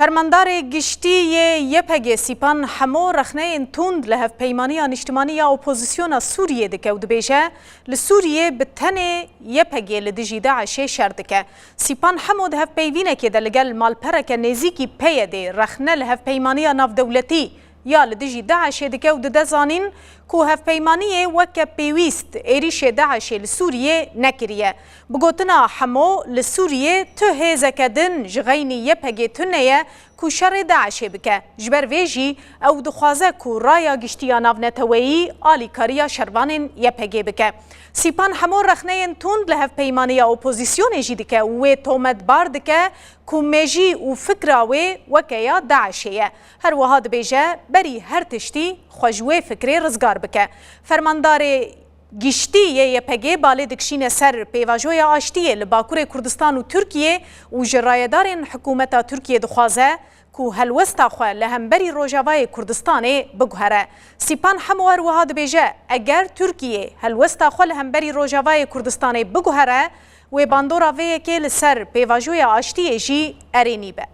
فرماندار گشتی یپگ سیپان همو رخنه توند لهف پیمانی اجتماعی اپوزیسیون سوریه دکه و دبیجه لسوریه بتنه یپگ لدجی داعش شردکه سیپان همو دهف پیوینه که دلگل مالپرک نزیکی پیده رخنه لهف پیمانی ناف دولتی یا لدجی داعش دکه و دزانین کو هف پیمانی وک پیویست ایریش داعش لسوریه نکریه بگوتنا همو لسوریه تو هزکدن جغینی یپگ تنه کو شر داعش بکه جبر ویجی او دخوازه کو رایا گشتیا ناونتویی آلی کاریا شروانین یپگ بکه سیپان همو رخنه توند لهف پیمانی اپوزیسیون جی دکه و تومد بار دکه کو میجی و فکراوی وکیا داعشیه هر وهاد بیجه بری هر تشتی خوشوی فکری رزگار بکه فرماندار گشتی یپگی بالی دکشین سر پیواجوی آشتیه لباکور کردستان و ترکیه و جرایدارین حکومت ترکیه دخوازه کو هلوستا خواه لهمبری روجاوای کردستان بگوهره سیپان هموار وهاد بیجه اگر ترکیه هلوستا خواه لهمبری روجاوای کردستان بگوهره و باندورا وی که لسر پیواجوی آشتیه جی ارینی به